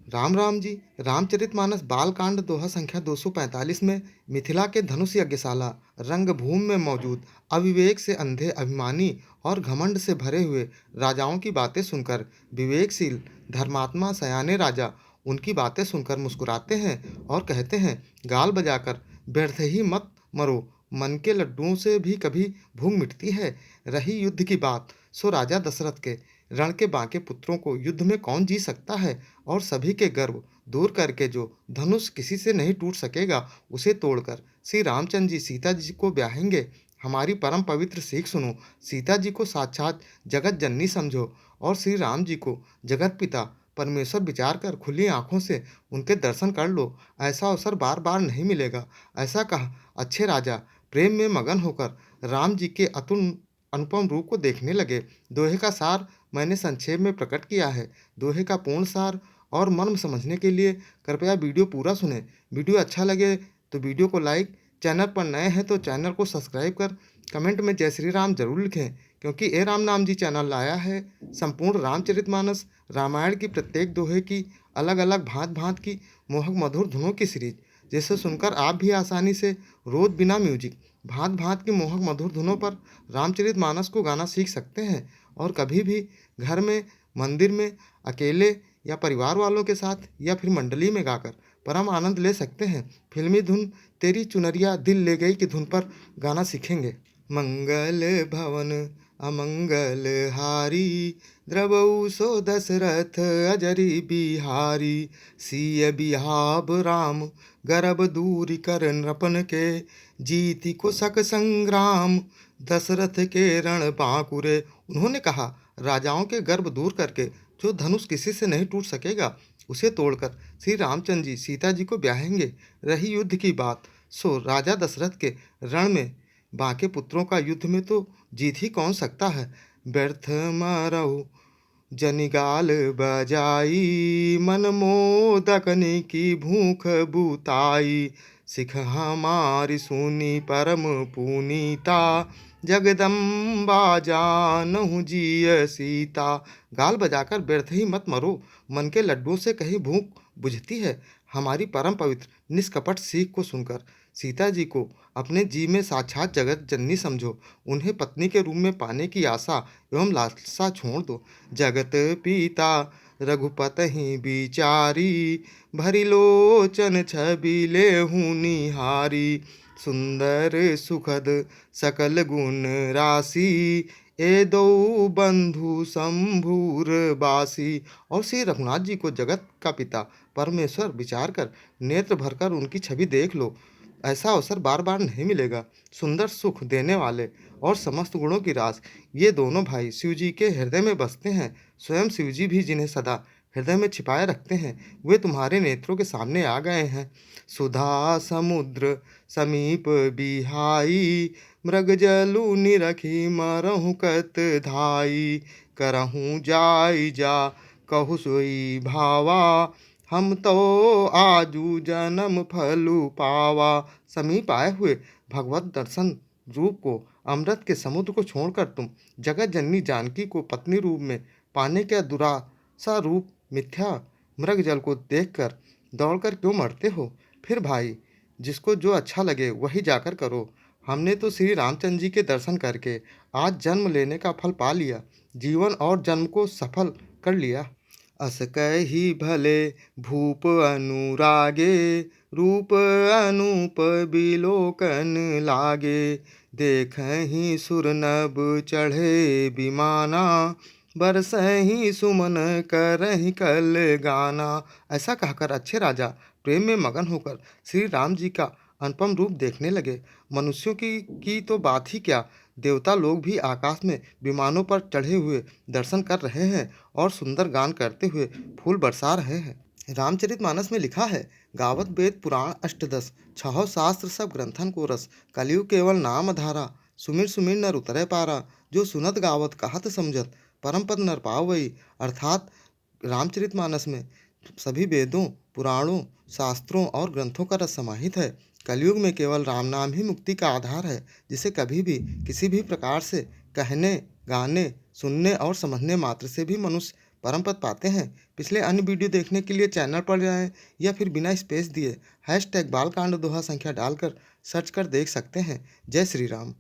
राम राम जी। रामचरितमानस बालकांड दोहा संख्या 245 में मिथिला के धनुष यज्ञशाला रंगभूमि में मौजूद अविवेक से अंधे अभिमानी और घमंड से भरे हुए राजाओं की बातें सुनकर विवेकशील धर्मात्मा सयाने राजा उनकी बातें सुनकर मुस्कुराते हैं और कहते हैं, गाल बजाकर व्यर्थ ही मत मरो, मन के लड्डुओं से भी कभी भूख मिटती है। रही युद्ध की बात, सो राजा दशरथ के रण के बांके पुत्रों को युद्ध में कौन जी सकता है, और सभी के गर्व दूर करके जो धनुष किसी से नहीं टूट सकेगा, उसे तोड़कर श्री रामचंद्र जी सीता जी को ब्याहेंगे। हमारी परम पवित्र सीख सुनो, सीता जी को साक्षात जगत जननी समझो और श्री राम जी को जगत पिता परमेश्वर विचार कर खुली आंखों से उनके दर्शन कर लो। ऐसा अवसर बार बार नहीं मिलेगा। ऐसा कहा अच्छे राजा प्रेम में मगन होकर राम जी के अतुल अनुपम रूप को देखने लगे। दोहे का सार मैंने संक्षेप में प्रकट किया है। दोहे का पूर्ण सार और मर्म समझने के लिए कृपया वीडियो पूरा सुनें। वीडियो अच्छा लगे तो वीडियो को लाइक, चैनल पर नए हैं तो चैनल को सब्सक्राइब कर कमेंट में जय श्री राम जरूर लिखें, क्योंकि ए राम नाम जी चैनल लाया है संपूर्ण रामचरितमानस रामायण की प्रत्येक दोहे की अलग अलग भांत भांत की मोहक मधुर धुनों की सीरीज, जिसे सुनकर आप भी आसानी से रोज बिना म्यूजिक भांत भांत की मोहक मधुर धुनों पर रामचरितमानस को गाना सीख सकते हैं और कभी भी घर में, मंदिर में, अकेले या परिवार वालों के साथ या फिर मंडली में गाकर परम आनंद ले सकते हैं। फिल्मी धुन तेरी चुनरिया दिल ले गई की धुन पर गाना सीखेंगे। मंगल भवन अमंगल हारी, द्रवऊ सो दशरथ अजरी बिहारी, सिय बिहाब राम गर्भ दूरी कर नृपन के, जीति को सक संग्राम दशरथ के रण बांकुरे। उन्होंने कहा, राजाओं के गर्भ दूर करके जो धनुष किसी से नहीं टूट सकेगा, उसे तोड़कर श्री रामचंद्र जी सीता जी को ब्याहेंगे। रही युद्ध की बात, सो राजा दशरथ के रण में बांके पुत्रों का युद्ध में तो जीत ही कौन सकता है। व्यर्थ मरहु जनिगाल बजाई, मन मोदकनी की भूख बुताई, सिख हमारी सुनी परम पुनीता, जगदम्बा जानहु जिय सीता। गाल बजाकर व्यर्थ ही मत मरो, मन के लड्डुओं से कहीं भूख बुझती है। हमारी परम पवित्र निष्कपट सीख को सुनकर सीता जी को अपने जी में साक्षात जगत जननी समझो। उन्हें पत्नी के रूप में पाने की आशा एवं लालसा छोड़ दो। जगत पिता रघुपति बिचारी, भरी लोचन छवि लेहूँ निहारी, सुंदर सुखद सकल गुण राशि, ए दो बंधु शंभूर बासी। और श्री रघुनाथ जी को जगत का पिता परमेश्वर विचार कर नेत्र भरकर उनकी छवि देख लो। ऐसा अवसर बार बार नहीं मिलेगा। सुंदर सुख देने वाले और समस्त गुणों की रास ये दोनों भाई शिव जी के हृदय में बसते हैं। स्वयं शिव जी भी जिन्हें सदा हृदय में छिपाए रखते हैं, वे तुम्हारे नेत्रों के सामने आ गए हैं। सुधा समुद्र समीप बिहाई, मृग जलु निरखी मरहु कत धाई, करहूँ जाई जा कहु सोई भावा, हम तो आजू जन्म फलु पावा। समीप आए हुए भगवत दर्शन रूप को, अमृत के समुद्र को छोड़कर तुम जगत जननी जानकी को पत्नी रूप में पाने के दुरासा रूप मिथ्या मृग जल को देखकर दौड़कर क्यों मरते हो। फिर भाई, जिसको जो अच्छा लगे वही जाकर करो। हमने तो श्री रामचंद्र जी के दर्शन करके आज जन्म लेने का फल पा लिया, जीवन और जन्म को सफल कर लिया। अस कही भले भूप अनुरागे, रूप अनूप बिलोकन लागे, देखहि सुरनभ चढ़े विमाना, बरसहि सुमन करहि कल गाना। ऐसा कहकर अच्छे राजा प्रेम में मगन होकर श्री राम जी का अनुपम रूप देखने लगे। मनुष्यों की तो बात ही क्या, देवता लोग भी आकाश में विमानों पर चढ़े हुए दर्शन कर रहे हैं और सुंदर गान करते हुए फूल बरसा रहे हैं। रामचरितमानस में लिखा है, गावत वेद पुराण अष्टदश, छहो शास्त्र सब ग्रंथन को रस, कलयुग केवल नाम धारा, सुमिर सुमिर नर उतरे पारा, जो सुनत गावत कहत समझत, परम पद नर पावई। अर्थात रामचरितमानस में सभी वेदों, पुराणों, शास्त्रों और ग्रंथों का रस समाहित है। कलयुग में केवल राम नाम ही मुक्ति का आधार है, जिसे कभी भी किसी भी प्रकार से कहने, गाने, सुनने और समझने मात्र से भी मनुष्य परम पद पाते हैं। पिछले अन्य वीडियो देखने के लिए चैनल पर जाएं या फिर बिना स्पेस दिए हैशटैग बालकांड दोहा संख्या डालकर सर्च कर देख सकते हैं। जय श्री राम।